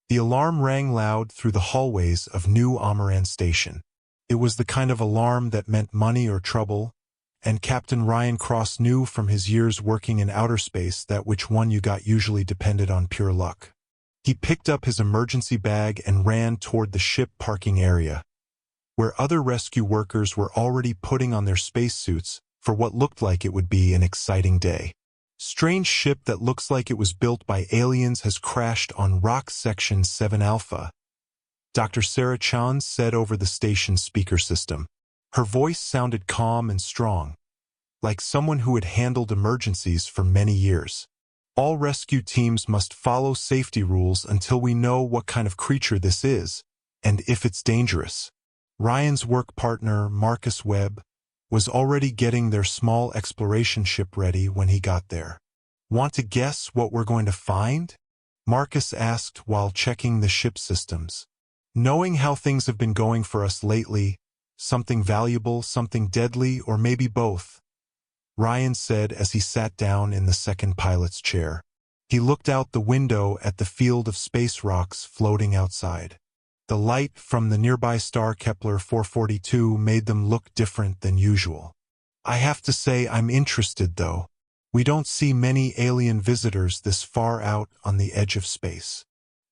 The alarm rang loud through the hallways of New Amaran Station. It was the kind of alarm that meant money or trouble, and Captain Ryan Cross knew from his years working in outer space that which one you got usually depended on pure luck. He picked up his emergency bag and ran toward the ship parking area, where other rescue workers were already putting on their spacesuits for what looked like it would be an exciting day. Strange ship that looks like it was built by aliens has crashed on Rock Section 7 Alpha, Dr. Sarah Chan said over the station's speaker system. Her voice sounded calm and strong, like someone who had handled emergencies for many years. All rescue teams must follow safety rules until we know what kind of creature this is, and if it's dangerous. Ryan's work partner, Marcus Webb, was already getting their small exploration ship ready when he got there. Want to guess what we're going to find? Marcus asked while checking the ship systems. Knowing how things have been going for us lately, something valuable, something deadly, or maybe both, Ryan said as he sat down in the second pilot's chair. He looked out the window at the field of space rocks floating outside. The light from the nearby star Kepler 442 made them look different than usual. I have to say I'm interested, though. We don't see many alien visitors this far out on the edge of space.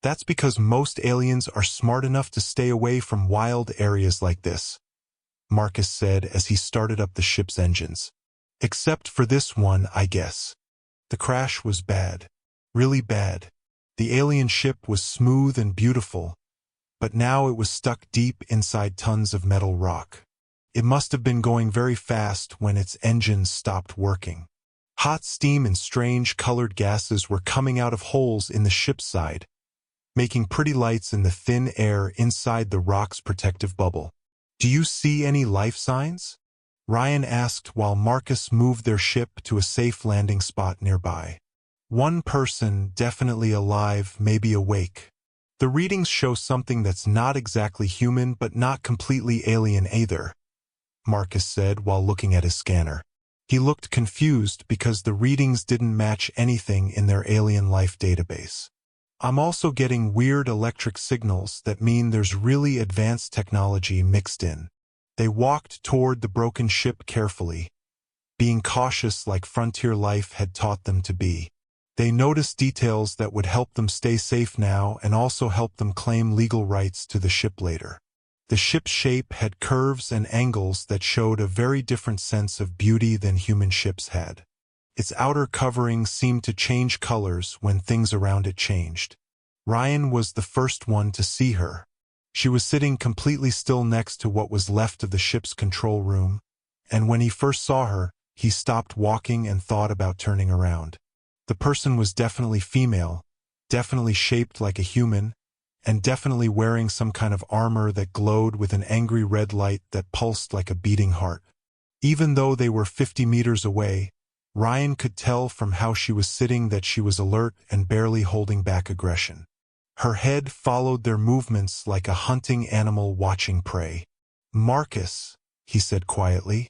That's because most aliens are smart enough to stay away from wild areas like this, Marcus said as he started up the ship's engines. Except for this one, I guess. The crash was bad. Really bad. The alien ship was smooth and beautiful, but now it was stuck deep inside tons of metal rock. It must have been going very fast when its engines stopped working. Hot steam and strange colored gases were coming out of holes in the ship's side, making pretty lights in the thin air inside the rock's protective bubble. Do you see any life signs? Ryan asked while Marcus moved their ship to a safe landing spot nearby. One person, definitely alive, maybe awake. The readings show something that's not exactly human but not completely alien either, Marcus said while looking at his scanner. He looked confused because the readings didn't match anything in their alien life database. I'm also getting weird electric signals that mean there's really advanced technology mixed in. They walked toward the broken ship carefully, being cautious like frontier life had taught them to be. They noticed details that would help them stay safe now and also help them claim legal rights to the ship later. The ship's shape had curves and angles that showed a very different sense of beauty than human ships had. Its outer covering seemed to change colors when things around it changed. Ryan was the first one to see her. She was sitting completely still next to what was left of the ship's control room, and when he first saw her, he stopped walking and thought about turning around. The person was definitely female, definitely shaped like a human, and definitely wearing some kind of armor that glowed with an angry red light that pulsed like a beating heart. Even though they were 50 meters away, Ryan could tell from how she was sitting that she was alert and barely holding back aggression. Her head followed their movements like a hunting animal watching prey. Marcus, he said quietly,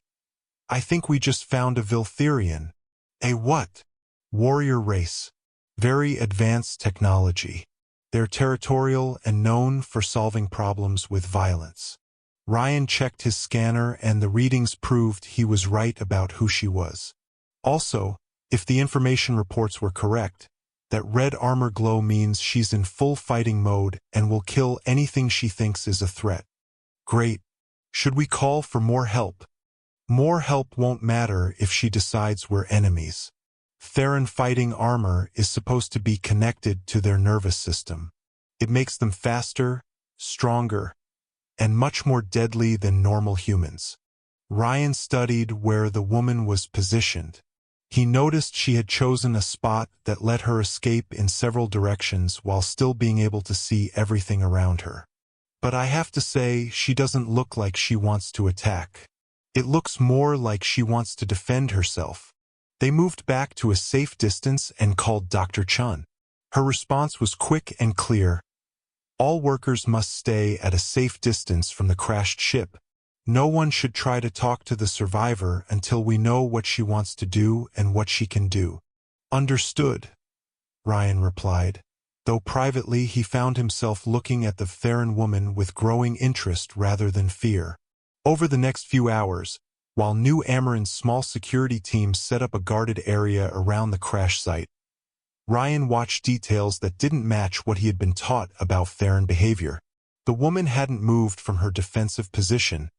I think we just found a Viltherian. A what? Warrior race. Very advanced technology. They're territorial and known for solving problems with violence. Ryan checked his scanner and the readings proved he was right about who she was. Also, if the information reports were correct, that red armor glow means she's in full fighting mode and will kill anything she thinks is a threat. Great. Should we call for more help? More help won't matter if she decides we're enemies. Theran fighting armor is supposed to be connected to their nervous system. It makes them faster, stronger, and much more deadly than normal humans. Ryan studied where the woman was positioned. He noticed she had chosen a spot that let her escape in several directions while still being able to see everything around her. But I have to say, she doesn't look like she wants to attack. It looks more like she wants to defend herself. They moved back to a safe distance and called Dr. Chun. Her response was quick and clear. All workers must stay at a safe distance from the crashed ship. No one should try to talk to the survivor until we know what she wants to do and what she can do. Understood, Ryan replied. though privately he found himself looking at the Theron woman with growing interest rather than fear. Over the next few hours, while New Amaran's small security team set up a guarded area around the crash site, Ryan watched details that didn't match what he had been taught about Theron behavior. The woman hadn't moved from her defensive position,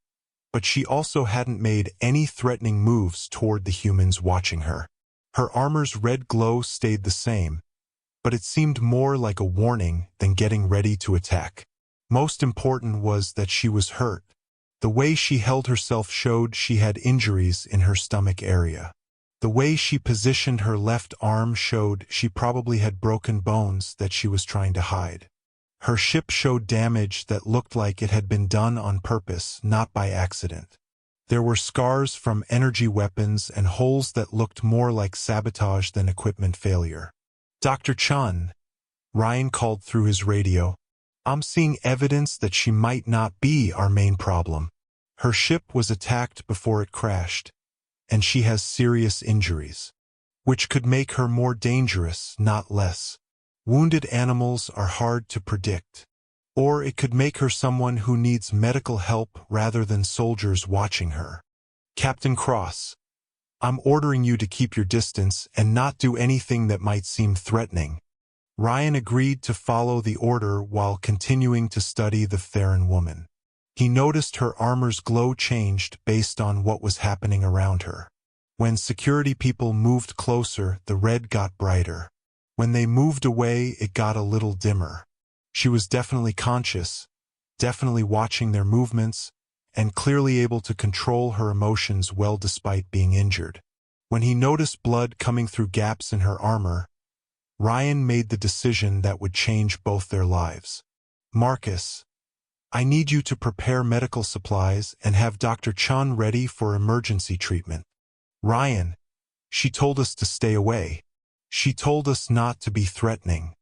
but she also hadn't made any threatening moves toward the humans watching her. Her armor's red glow stayed the same, but it seemed more like a warning than getting ready to attack. Most important was that she was hurt. The way she held herself showed she had injuries in her stomach area. The way she positioned her left arm showed she probably had broken bones that she was trying to hide. Her ship showed damage that looked like it had been done on purpose, not by accident. There were scars from energy weapons and holes that looked more like sabotage than equipment failure. "Dr. Chun," Ryan called through his radio, "I'm seeing evidence that she might not be our main problem. Her ship was attacked before it crashed, and she has serious injuries, which could make her more dangerous, not less. Wounded animals are hard to predict. Or it could make her someone who needs medical help rather than soldiers watching her. Captain Cross, I'm ordering you to keep your distance and not do anything that might seem threatening." Ryan agreed to follow the order while continuing to study the Theron woman. He noticed her armor's glow changed based on what was happening around her. When security people moved closer, the red got brighter. When they moved away, it got a little dimmer. She was definitely conscious, definitely watching their movements, and clearly able to control her emotions well despite being injured. When he noticed blood coming through gaps in her armor, Ryan made the decision that would change both their lives. "Marcus, I need you to prepare medical supplies and have Dr. Chun ready for emergency treatment." "Ryan, she told us to stay away. She told us not to be threatening.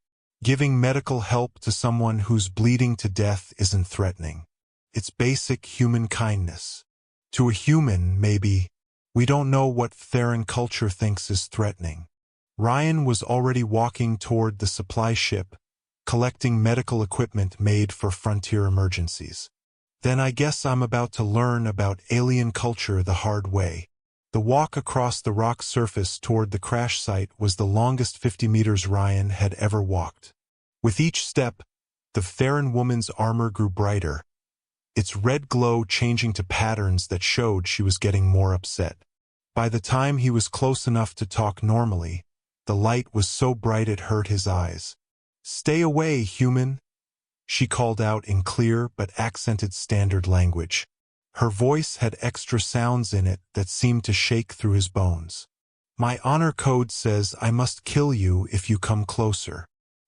Giving medical help to someone who's bleeding to death isn't threatening. It's basic human kindness. To a human, maybe. We don't know what Theron culture thinks is threatening." Ryan was already walking toward the supply ship, collecting medical equipment made for frontier emergencies. "Then I guess I'm about to learn about alien culture the hard way." The walk across the rock surface toward the crash site was the longest 50 meters Ryan had ever walked. With each step, the Theron woman's armor grew brighter, its red glow changing to patterns that showed she was getting more upset. By the time he was close enough to talk normally, the light was so bright it hurt his eyes. "Stay away, human," she called out in clear but accented standard language. Her voice had extra sounds in it that seemed to shake through his bones. "My honor code says I must kill you if you come closer."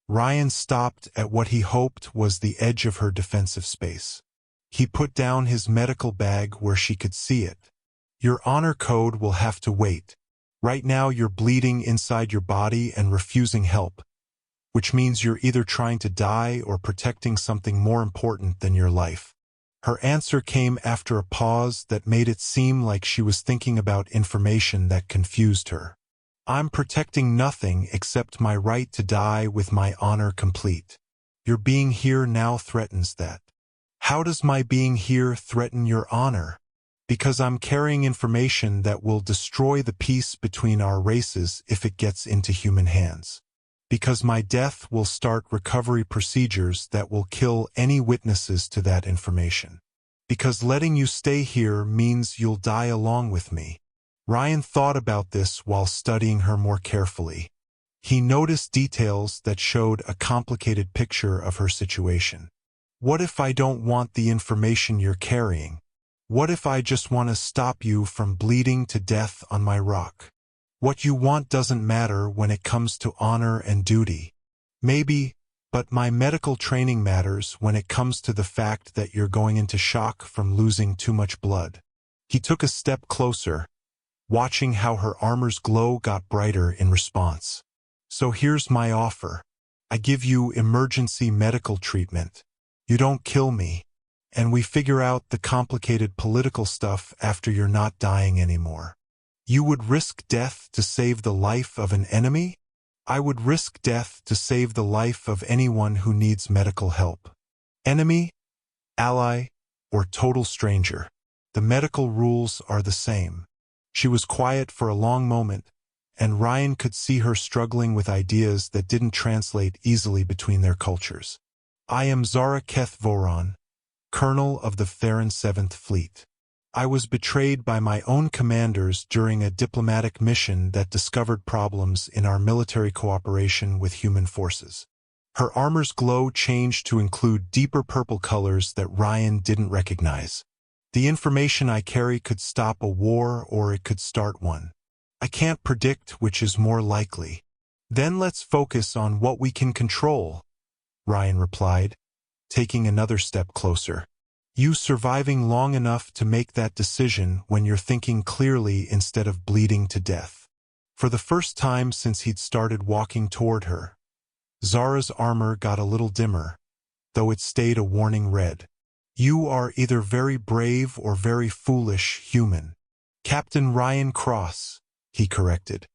Ryan stopped at what he hoped was the edge of her defensive space. He put down his medical bag where she could see it. "Your honor code will have to wait. Right now you're bleeding inside your body and refusing help, which means you're either trying to die or protecting something more important than your life." Her answer came after a pause that made it seem like she was thinking about information that confused her. "I'm protecting nothing except my right to die with my honor complete. Your being here now threatens that." "How does my being here threaten your honor?" "Because I'm carrying information that will destroy the peace between our races if it gets into human hands. Because my death will start recovery procedures that will kill any witnesses to that information. Because letting you stay here means you'll die along with me." Ryan thought about this while studying her more carefully. He noticed details that showed a complicated picture of her situation. "What if I don't want the information you're carrying? What if I just want to stop you from bleeding to death on my rock? What you want doesn't matter when it comes to honor and duty. Maybe, but my medical training matters when it comes to the fact that you're going into shock from losing too much blood." He took a step closer, watching how her armor's glow got brighter in response. "So here's my offer. I give you emergency medical treatment. You don't kill me, and we figure out the complicated political stuff after you're not dying anymore." "You would risk death to save the life of an enemy?" I would risk death to save the life of anyone who needs medical help. Enemy, ally, or total stranger. The medical rules are the same. She was quiet for a long moment, and Ryan could see her struggling with ideas that didn't translate easily between their cultures. I am Zara Keth Voron, Colonel of the Theron 7th Fleet. I was betrayed by my own commanders during a diplomatic mission that discovered problems in our military cooperation with human forces. Her armor's glow changed to include deeper purple colors that Ryan didn't recognize. The information I carry could stop a war or it could start one. I can't predict which is more likely. Then let's focus on what we can control, Ryan replied, taking another step closer. You surviving long enough to make that decision when you're thinking clearly instead of bleeding to death. For the first time since he'd started walking toward her, Zara's armor got a little dimmer, though it stayed a warning red. You are either very brave or very foolish human. Captain Ryan Cross, he corrected.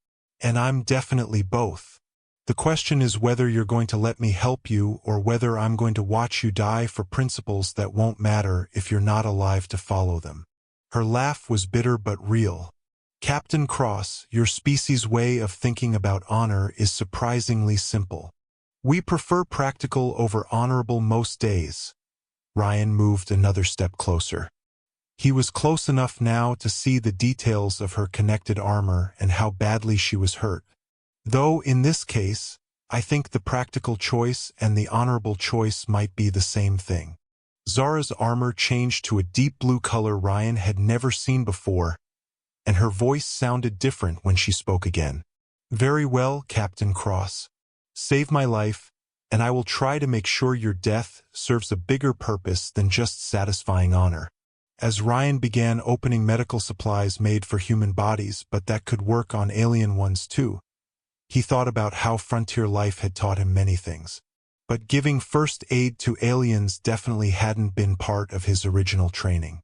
And I'm definitely both. The question is whether you're going to let me help you or whether I'm going to watch you die for principles that won't matter if you're not alive to follow them. Her laugh was bitter but real. Captain Cross, your species' way of thinking about honor is surprisingly simple. We prefer practical over honorable most days. Ryan moved another step closer. He was close enough now to see the details of her connected armor and how badly she was hurt. Though in this case, I think the practical choice and the honorable choice might be the same thing. Zara's armor changed to a deep blue color Ryan had never seen before, and her voice sounded different when she spoke again. Very well, Captain Cross. Save my life, and I will try to make sure your death serves a bigger purpose than just satisfying honor. As Ryan began opening medical supplies made for human bodies but that could work on alien ones too, he thought about how frontier life had taught him many things. But giving first aid to aliens definitely hadn't been part of his original training.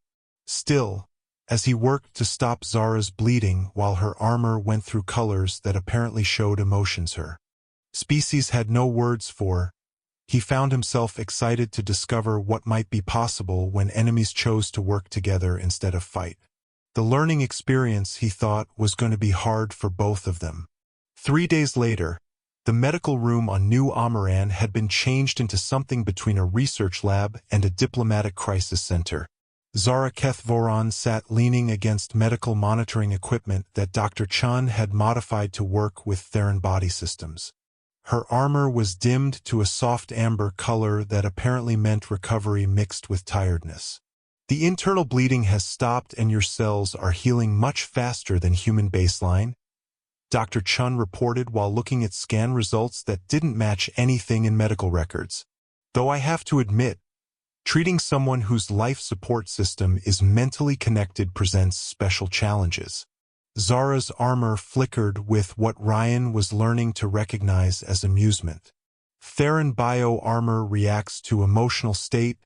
Still, as he worked to stop Zara's bleeding while her armor went through colors that apparently showed emotions her species had no words for, he found himself excited to discover what might be possible when enemies chose to work together instead of fight. The learning experience, he thought, was going to be hard for both of them. 3 days later, the medical room on New Amaran had been changed into something between a research lab and a diplomatic crisis center. Zara Kethvoron sat leaning against medical monitoring equipment that Dr. Chun had modified to work with Theron body systems. Her armor was dimmed to a soft amber color that apparently meant recovery mixed with tiredness. The internal bleeding has stopped and your cells are healing much faster than human baseline, Dr. Chun reported while looking at scan results that didn't match anything in medical records. Though I have to admit, treating someone whose life support system is mentally connected presents special challenges. Zara's armor flickered with what Ryan was learning to recognize as amusement. Theron bio armor reacts to emotional state,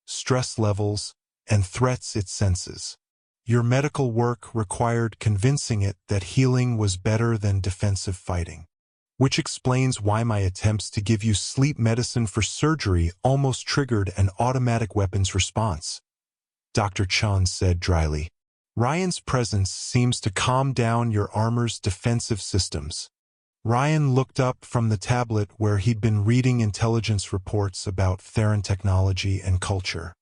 stress levels, and threats it senses. Your medical work required convincing it that healing was better than defensive fighting. Which explains why my attempts to give you sleep medicine for surgery almost triggered an automatic weapons response, Dr. Chun said dryly. Ryan's presence seems to calm down your armor's defensive systems. Ryan looked up from the tablet where he'd been reading intelligence reports about Theron technology and culture.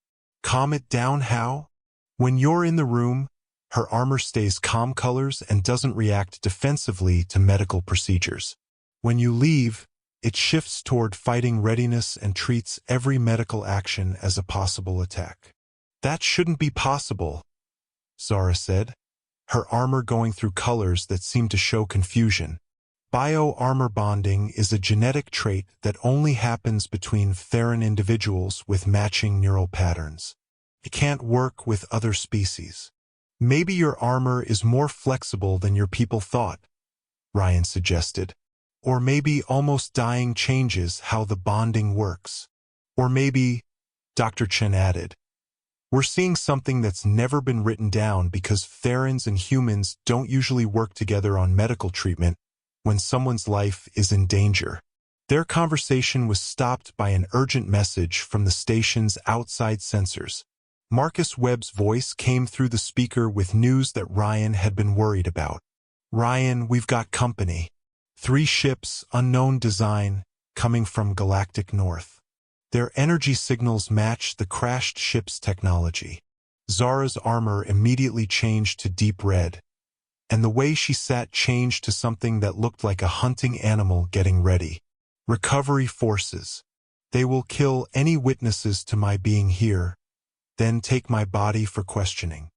Calm it down how? When you're in the room, her armor stays calm colors and doesn't react defensively to medical procedures. When you leave, it shifts toward fighting readiness and treats every medical action as a possible attack. That shouldn't be possible, Zara said, her armor going through colors that seemed to show confusion. Bio-armor bonding is a genetic trait that only happens between Theron individuals with matching neural patterns. It can't work with other species. Maybe your armor is more flexible than your people thought, Ryan suggested. Or maybe almost dying changes how the bonding works. Or maybe, Dr. Chen added, we're seeing something that's never been written down because Therons and humans don't usually work together on medical treatment when someone's life is in danger. Their conversation was stopped by an urgent message from the station's outside sensors. Marcus Webb's voice came through the speaker with news that Ryan had been worried about. "Ryan, we've got company. 3 ships, unknown design, coming from Galactic North. Their energy signals match the crashed ship's technology." Zara's armor immediately changed to deep red, and the way she sat changed to something that looked like a hunting animal getting ready. "Recovery forces. They will kill any witnesses to my being here, then take my body for questioning."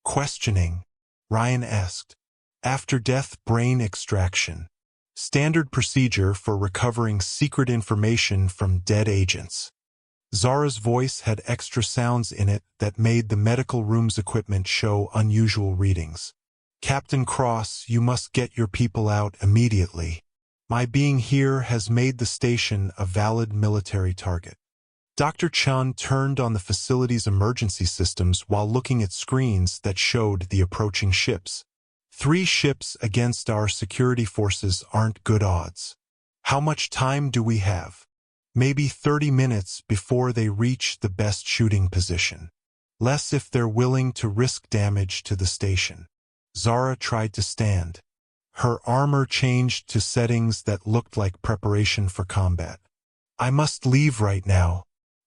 "Questioning?" Ryan asked. "After death, brain extraction. Standard procedure for recovering secret information from dead agents." Zara's voice had extra sounds in it that made the medical room's equipment show unusual readings. "Captain Cross, you must get your people out immediately. My being here has made the station a valid military target." Dr. Chun turned on the facility's emergency systems while looking at screens that showed the approaching ships. 3 ships against our security forces aren't good odds. How much time do we have? Maybe 30 minutes before they reach the best shooting position. Less if they're willing to risk damage to the station. Zara tried to stand. Her armor changed to settings that looked like preparation for combat. "I must leave right now.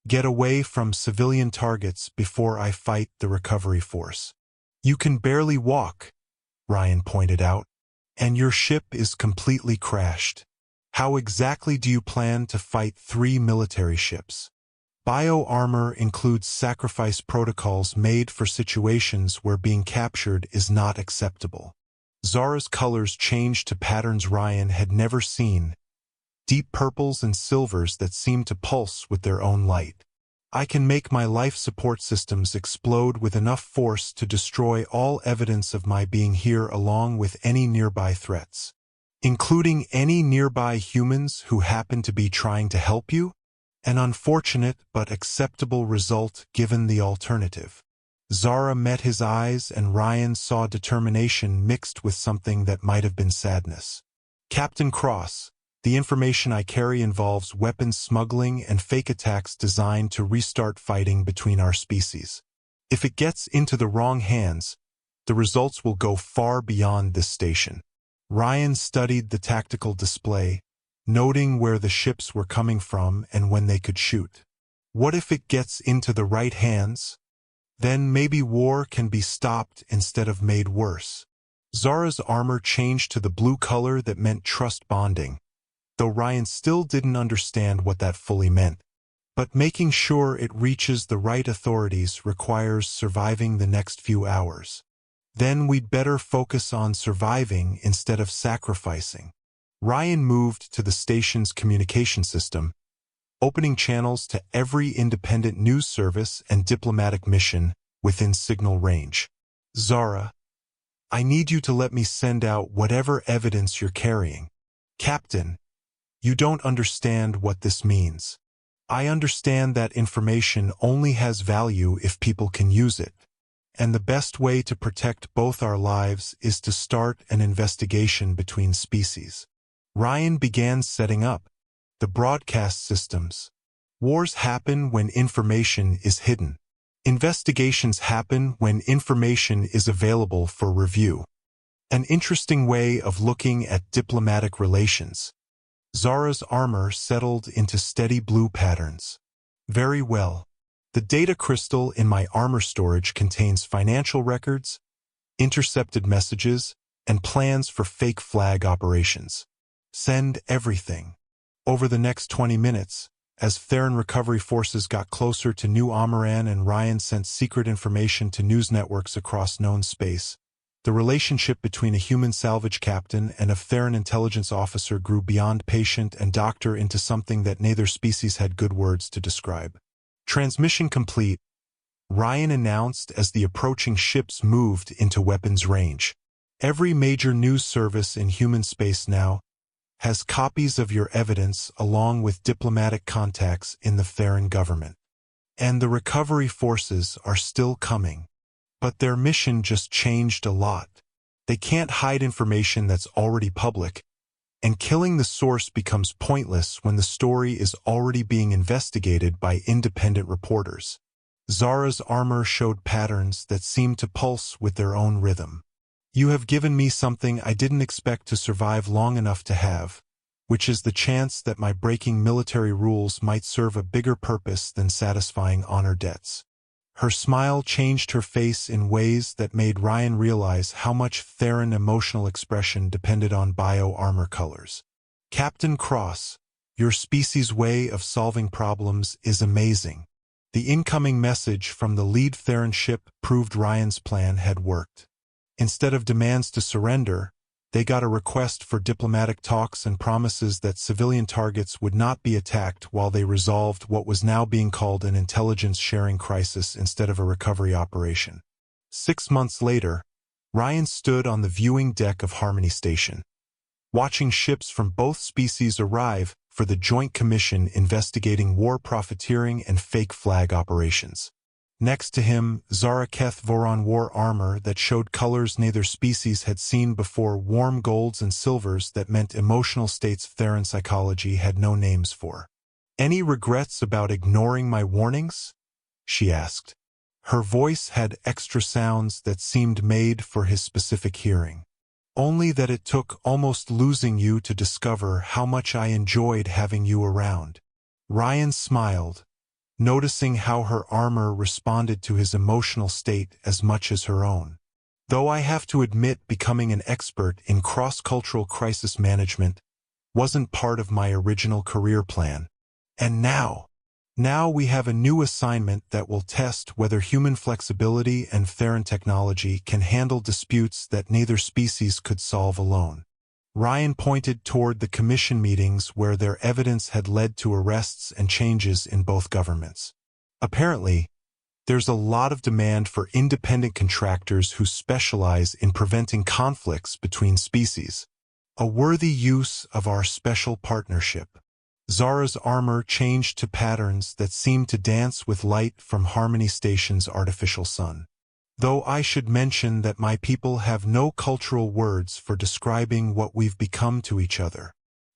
Get away from civilian targets before I fight the recovery force." "You can barely walk," Ryan pointed out, "and your ship is completely crashed. How exactly do you plan to fight 3 military ships?" "Bio-armor includes sacrifice protocols made for situations where being captured is not acceptable." Zara's colors changed to patterns Ryan had never seen, deep purples and silvers that seemed to pulse with their own light. "I can make my life support systems explode with enough force to destroy all evidence of my being here along with any nearby threats. Including any nearby humans who happen to be trying to help you? An unfortunate but acceptable result given the alternative." Zara met his eyes and Ryan saw determination mixed with something that might have been sadness. "Captain Cross, the information I carry involves weapons smuggling and fake attacks designed to restart fighting between our species. If it gets into the wrong hands, the results will go far beyond this station." Ryan studied the tactical display, noting where the ships were coming from and when they could shoot. "What if it gets into the right hands? Then maybe war can be stopped instead of made worse." Zara's armor changed to the blue color that meant trust bonding, though Ryan still didn't understand what that fully meant. But making sure it reaches the right authorities requires surviving the next few hours. "Then we'd better focus on surviving instead of sacrificing." Ryan moved to the station's communication system, opening channels to every independent news service and diplomatic mission within signal range. "Zara, I need you to let me send out whatever evidence you're carrying." "Captain, you don't understand what this means. I understand that information only has value if people can use it. And the best way to protect both our lives is to start an investigation between species." Ryan began setting up the broadcast systems. Wars happen when information is hidden. Investigations happen when information is available for review. An interesting way of looking at diplomatic relations. Zara's armor settled into steady blue patterns. "Very well. The data crystal in my armor storage contains financial records, intercepted messages, and plans for fake flag operations. Send everything." Over the next 20 minutes, as Theran recovery forces got closer to New Amaran and Ryan sent secret information to news networks across known space, the relationship between a human salvage captain and a Theran intelligence officer grew beyond patient and doctor into something that neither species had good words to describe. "Transmission complete," Ryan announced as the approaching ships moved into weapons range. "Every major news service in human space now has copies of your evidence along with diplomatic contacts in the Theran government. And the recovery forces are still coming. But their mission just changed a lot. They can't hide information that's already public, and killing the source becomes pointless when the story is already being investigated by independent reporters. Zara's armor showed patterns that seemed to pulse with their own rhythm. You have given me something I didn't expect to survive long enough to have, which is the chance that my breaking military rules might serve a bigger purpose than satisfying honor debts. Her smile changed her face in ways that made Ryan realize how much Theron emotional expression depended on bio-armor colors. Captain Cross, your species' way of solving problems is amazing. The incoming message from the lead Theron ship proved Ryan's plan had worked. Instead of demands to surrender, they got a request for diplomatic talks and promises that civilian targets would not be attacked while they resolved what was now being called an intelligence-sharing crisis instead of a recovery operation. 6 months later, Ryan stood on the viewing deck of Harmony Station, watching ships from both species arrive for the Joint Commission investigating war profiteering and fake flag operations. Next to him, Zara Keth Voron wore armor that showed colors neither species had seen before, warm golds and silvers that meant emotional states Theron psychology had no names for. "Any regrets about ignoring my warnings?" she asked. Her voice had extra sounds that seemed made for his specific hearing. "Only that it took almost losing you to discover how much I enjoyed having you around." Ryan smiled, noticing how her armor responded to his emotional state as much as her own. "Though I have to admit becoming an expert in cross-cultural crisis management wasn't part of my original career plan. And now we have a new assignment that will test whether human flexibility and Theron technology can handle disputes that neither species could solve alone." Ryan pointed toward the commission meetings where their evidence had led to arrests and changes in both governments. "Apparently, there's a lot of demand for independent contractors who specialize in preventing conflicts between species. A worthy use of our special partnership." Zara's armor changed to patterns that seemed to dance with light from Harmony Station's artificial sun. "Though I should mention that my people have no cultural words for describing what we've become to each other."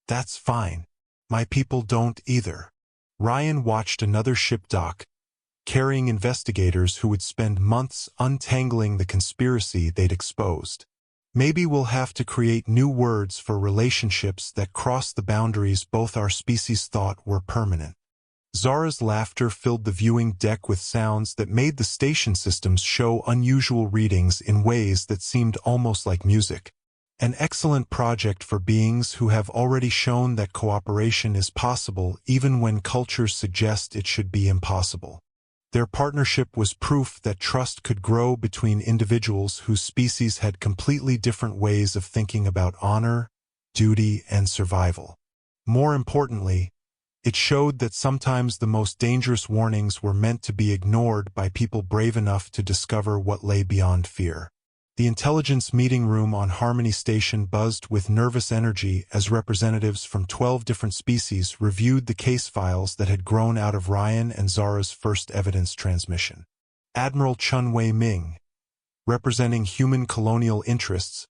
"That's fine. My people don't either." Ryan watched another ship dock, carrying investigators who would spend months untangling the conspiracy they'd exposed. "Maybe we'll have to create new words for relationships that cross the boundaries both our species thought were permanent." Zara's laughter filled the viewing deck with sounds that made the station systems show unusual readings in ways that seemed almost like music. "An excellent project for beings who have already shown that cooperation is possible even when cultures suggest it should be impossible." Their partnership was proof that trust could grow between individuals whose species had completely different ways of thinking about honor, duty, and survival. More importantly, it showed that sometimes the most dangerous warnings were meant to be ignored by people brave enough to discover what lay beyond fear. The intelligence meeting room on Harmony Station buzzed with nervous energy as representatives from 12 different species reviewed the case files that had grown out of Ryan and Zara's first evidence transmission. Admiral Chun Wei-Ming, representing human colonial interests,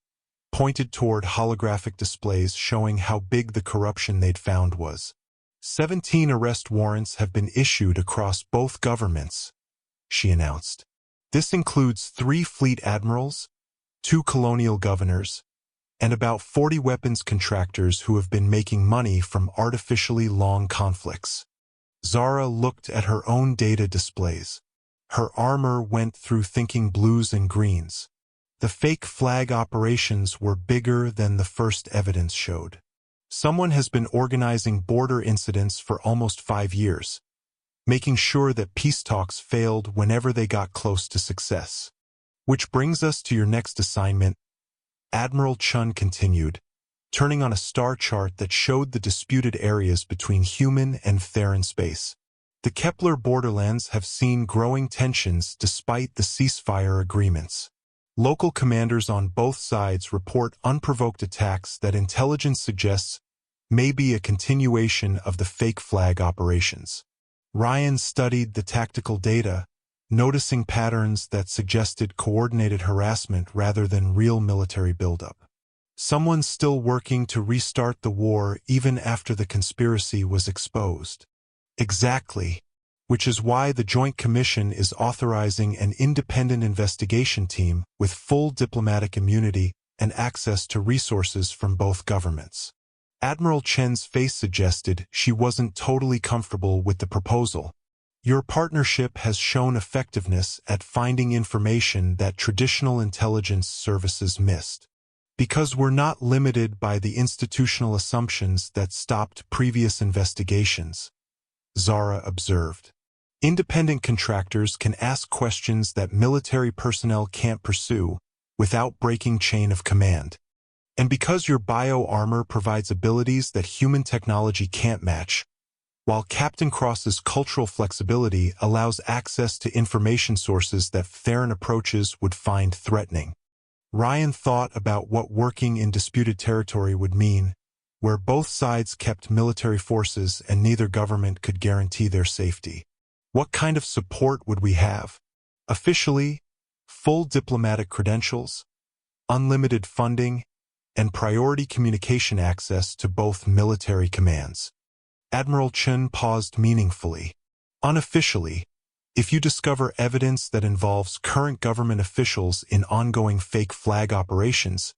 pointed toward holographic displays showing how big the corruption they'd found was. 17 arrest warrants have been issued across both governments," she announced. "This includes 3 fleet admirals, 2 colonial governors, and about 40 weapons contractors who have been making money from artificially long conflicts." Zara looked at her own data displays. Her armor went through thinking blues and greens. The fake flag operations were bigger than the first evidence showed. "Someone has been organizing border incidents for almost 5 years, making sure that peace talks failed whenever they got close to success. Which brings us to your next assignment," Admiral Chun continued, turning on a star chart that showed the disputed areas between human and Theron space. "The Kepler borderlands have seen growing tensions despite the ceasefire agreements. Local commanders on both sides report unprovoked attacks that intelligence suggests may be a continuation of the fake flag operations." Ryan studied the tactical data, noticing patterns that suggested coordinated harassment rather than real military buildup. Someone still working to restart the war even after the conspiracy was exposed. Exactly. Which is why the Joint Commission is authorizing an independent investigation team with full diplomatic immunity and access to resources from both governments. Admiral Chen's face suggested she wasn't totally comfortable with the proposal. Your partnership has shown effectiveness at finding information that traditional intelligence services missed. Because we're not limited by the institutional assumptions that stopped previous investigations, Zara observed. Independent contractors can ask questions that military personnel can't pursue without breaking chain of command. And because your bio-armor provides abilities that human technology can't match, while Captain Cross's cultural flexibility allows access to information sources that Theron approaches would find threatening. Ryan thought about what working in disputed territory would mean, where both sides kept military forces and neither government could guarantee their safety. What kind of support would we have? Officially, full diplomatic credentials, unlimited funding, and priority communication access to both military commands. Admiral Chen paused meaningfully. Unofficially, if you discover evidence that involves current government officials in ongoing fake flag operations,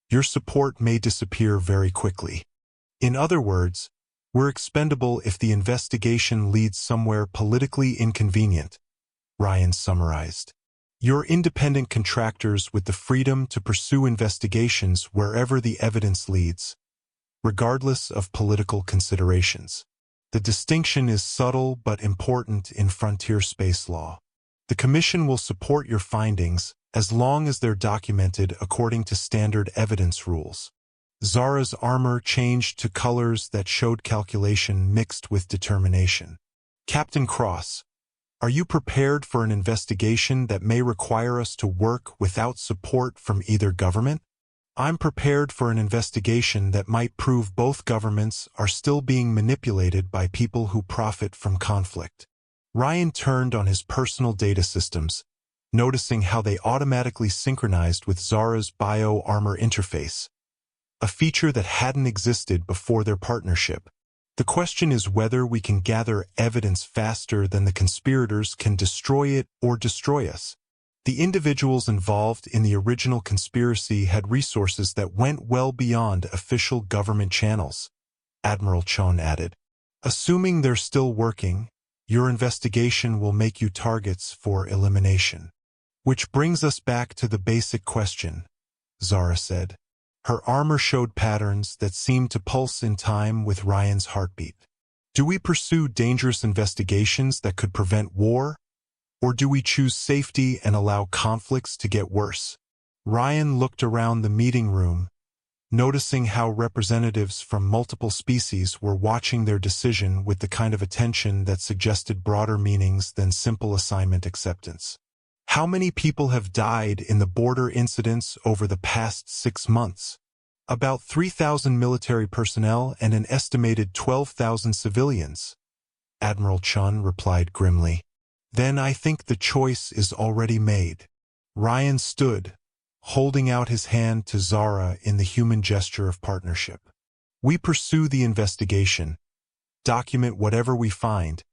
your support may disappear very quickly. In other words, we're expendable if the investigation leads somewhere politically inconvenient, Ryan summarized. You're independent contractors with the freedom to pursue investigations wherever the evidence leads, regardless of political considerations. The distinction is subtle but important in frontier space law. The Commission will support your findings as long as they're documented according to standard evidence rules. Zara's armor changed to colors that showed calculation mixed with determination. Captain Cross, are you prepared for an investigation that may require us to work without support from either government? I'm prepared for an investigation that might prove both governments are still being manipulated by people who profit from conflict. Ryan turned on his personal data systems, noticing how they automatically synchronized with Zara's bio-armor interface, a feature that hadn't existed before their partnership. The question is whether we can gather evidence faster than the conspirators can destroy it or destroy us. The individuals involved in the original conspiracy had resources that went well beyond official government channels, Admiral Chon added. Assuming they're still working, your investigation will make you targets for elimination. Which brings us back to the basic question, Zara said. Her armor showed patterns that seemed to pulse in time with Ryan's heartbeat. Do we pursue dangerous investigations that could prevent war? Or do we choose safety and allow conflicts to get worse? Ryan looked around the meeting room, noticing how representatives from multiple species were watching their decision with the kind of attention that suggested broader meanings than simple assignment acceptance. How many people have died in the border incidents over the past 6 months? About 3,000 military personnel and an estimated 12,000 civilians, Admiral Chun replied grimly. Then I think the choice is already made. Ryan stood, holding out his hand to Zara in the human gesture of partnership. We pursue the investigation, document whatever we find,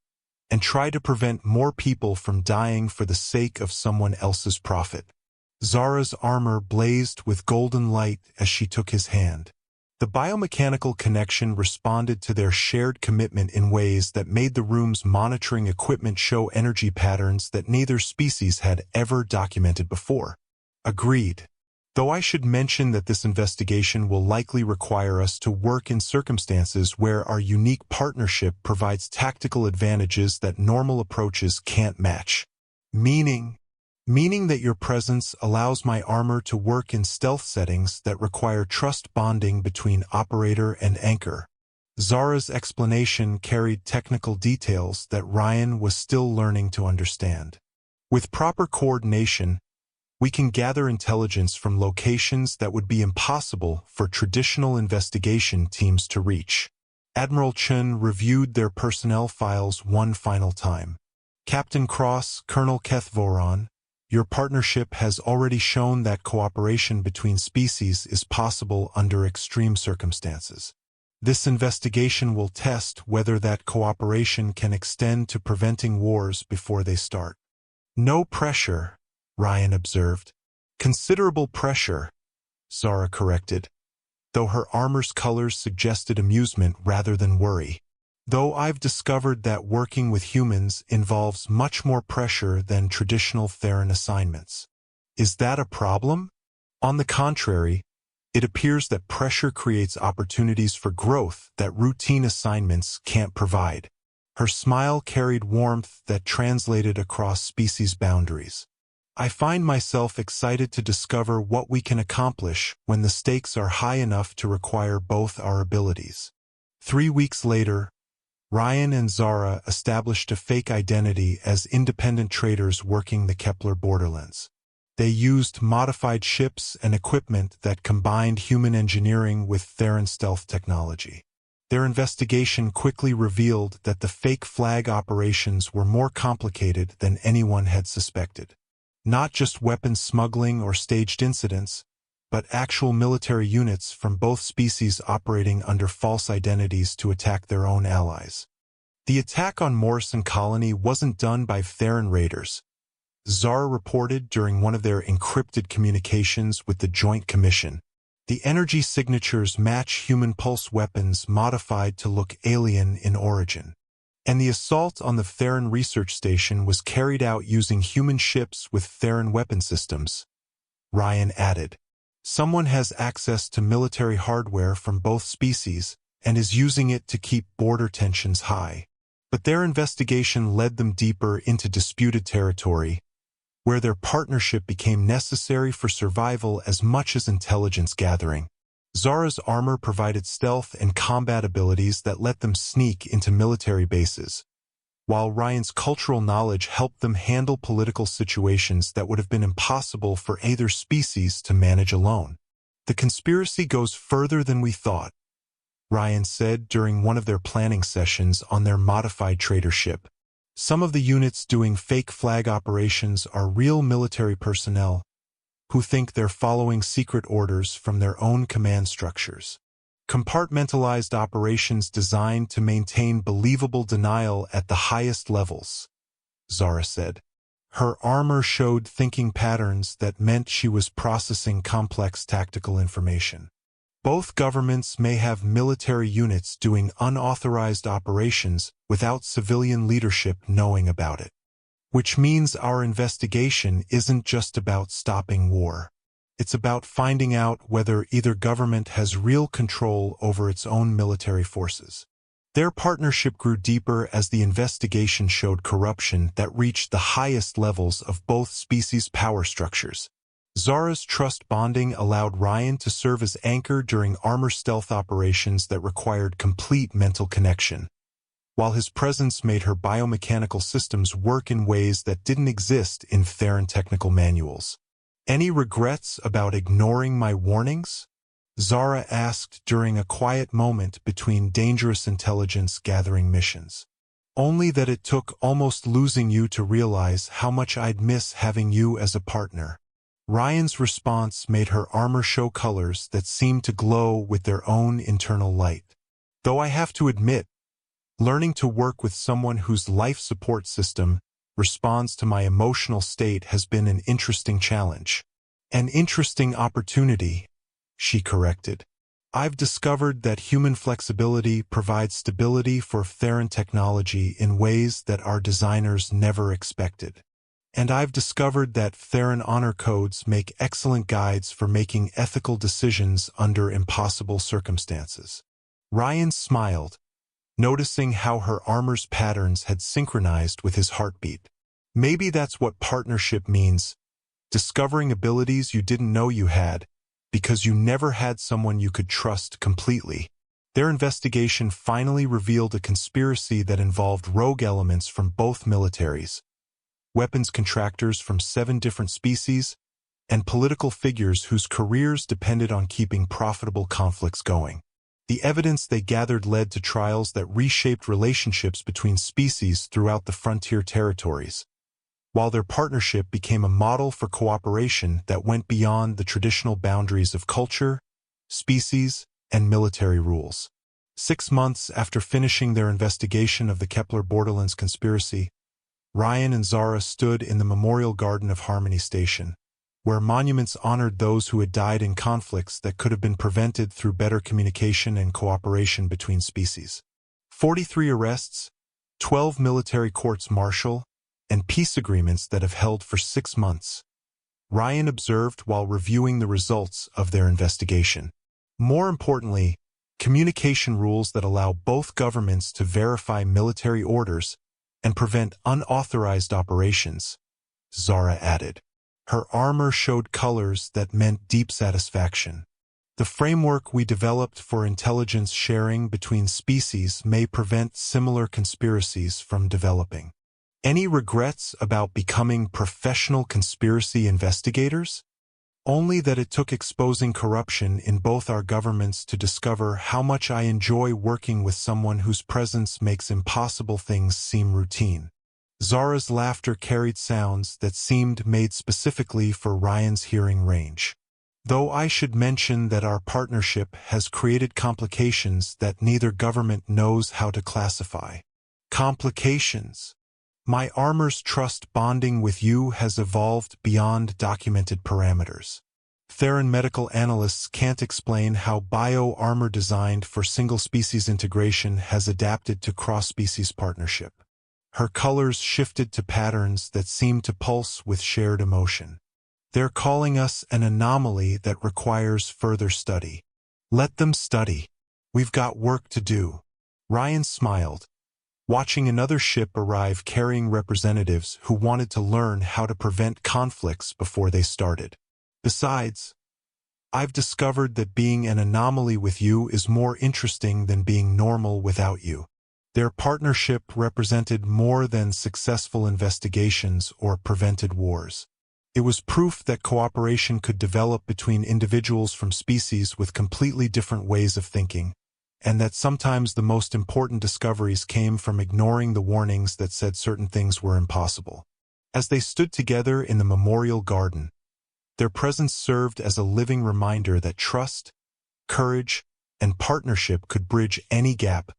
and try to prevent more people from dying for the sake of someone else's profit. Zara's armor blazed with golden light as she took his hand. The biomechanical connection responded to their shared commitment in ways that made the room's monitoring equipment show energy patterns that neither species had ever documented before. Agreed. Though I should mention that this investigation will likely require us to work in circumstances where our unique partnership provides tactical advantages that normal approaches can't match. Meaning that your presence allows my armor to work in stealth settings that require trust bonding between operator and anchor. Zara's explanation carried technical details that Ryan was still learning to understand. With proper coordination, we can gather intelligence from locations that would be impossible for traditional investigation teams to reach. Admiral Chun reviewed their personnel files one final time. Captain Cross, Colonel Kethvoron, Your partnership has already shown that cooperation between species is possible under extreme circumstances. This investigation will test whether that cooperation can extend to preventing wars before they start. No pressure, Ryan observed. Considerable pressure, Zara corrected, though her armor's colors suggested amusement rather than worry. Though I've discovered that working with humans involves much more pressure than traditional Theron assignments. Is that a problem? On the contrary, it appears that pressure creates opportunities for growth that routine assignments can't provide. Her smile carried warmth that translated across species boundaries. I find myself excited to discover what we can accomplish when the stakes are high enough to require both our abilities. 3 weeks later, Ryan and Zara established a fake identity as independent traders working the Kepler borderlands. They used modified ships and equipment that combined human engineering with Theron stealth technology. Their investigation quickly revealed that the fake flag operations were more complicated than anyone had suspected. Not just weapons smuggling or staged incidents, but actual military units from both species operating under false identities to attack their own allies. The attack on Morrison Colony wasn't done by Theron raiders, Zara reported during one of their encrypted communications with the Joint Commission. The energy signatures match human pulse weapons modified to look alien in origin. And the assault on the Theron research station was carried out using human ships with Theron weapon systems, Ryan added. Someone has access to military hardware from both species and is using it to keep border tensions high. But their investigation led them deeper into disputed territory, where their partnership became necessary for survival as much as intelligence gathering. Zara's armor provided stealth and combat abilities that let them sneak into military bases, while Ryan's cultural knowledge helped them handle political situations that would have been impossible for either species to manage alone. The conspiracy goes further than we thought, Ryan said during one of their planning sessions on their modified trader ship. Some of the units doing fake flag operations are real military personnel who think they're following secret orders from their own command structures. Compartmentalized operations designed to maintain believable denial at the highest levels, Zara said. Her armor showed thinking patterns that meant she was processing complex tactical information. Both governments may have military units doing unauthorized operations without civilian leadership knowing about it. Which means our investigation isn't just about stopping war. It's about finding out whether either government has real control over its own military forces. Their partnership grew deeper as the investigation showed corruption that reached the highest levels of both species' power structures. Zara's trust bonding allowed Ryan to serve as anchor during armor stealth operations that required complete mental connection, while his presence made her biomechanical systems work in ways that didn't exist in Theron technical manuals. Any regrets about ignoring my warnings? Zara asked during a quiet moment between dangerous intelligence gathering missions. Only that it took almost losing you to realize how much I'd miss having you as a partner. Ryan's response made her armor show colors that seemed to glow with their own internal light. Though I have to admit, learning to work with someone whose life support system responds to my emotional state has been an interesting challenge. An interesting opportunity, she corrected. I've discovered that human flexibility provides stability for Theron technology in ways that our designers never expected. And I've discovered that Theron honor codes make excellent guides for making ethical decisions under impossible circumstances. Ryan smiled, noticing how her armor's patterns had synchronized with his heartbeat. Maybe that's what partnership means, discovering abilities you didn't know you had, because you never had someone you could trust completely. Their investigation finally revealed a conspiracy that involved rogue elements from both militaries, weapons contractors from 7 different species, and political figures whose careers depended on keeping profitable conflicts going. The evidence they gathered led to trials that reshaped relationships between species throughout the frontier territories. while their partnership became a model for cooperation that went beyond the traditional boundaries of culture, species, and military rules. 6 months after finishing their investigation of the Kepler-Borderlands conspiracy, Ryan and Zara stood in the Memorial Garden of Harmony Station, where monuments honored those who had died in conflicts that could have been prevented through better communication and cooperation between species. 43 arrests, 12 military courts-martial, and peace agreements that have held for 6 months, Ryan observed while reviewing the results of their investigation. More importantly, communication rules that allow both governments to verify military orders and prevent unauthorized operations, Zara added. Her armor showed colors that meant deep satisfaction. The framework we developed for intelligence sharing between species may prevent similar conspiracies from developing. Any regrets about becoming professional conspiracy investigators? Only that it took exposing corruption in both our governments to discover how much I enjoy working with someone whose presence makes impossible things seem routine. Zara's laughter carried sounds that seemed made specifically for Ryan's hearing range. Though I should mention that our partnership has created complications that neither government knows how to classify. Complications. My armor's trust bonding with you has evolved beyond documented parameters. Theron medical analysts can't explain how bio-armor designed for single-species integration has adapted to cross-species partnership. Her colors shifted to patterns that seemed to pulse with shared emotion. They're calling us an anomaly that requires further study. Let them study. We've got work to do. Ryan smiled, watching another ship arrive carrying representatives who wanted to learn how to prevent conflicts before they started. Besides, I've discovered that being an anomaly with you is more interesting than being normal without you. Their partnership represented more than successful investigations or prevented wars. It was proof that cooperation could develop between individuals from species with completely different ways of thinking, and that sometimes the most important discoveries came from ignoring the warnings that said certain things were impossible. As they stood together in the memorial garden, their presence served as a living reminder that trust, courage, and partnership could bridge any gap,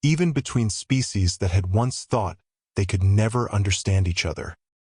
even between species that had once thought they could never understand each other.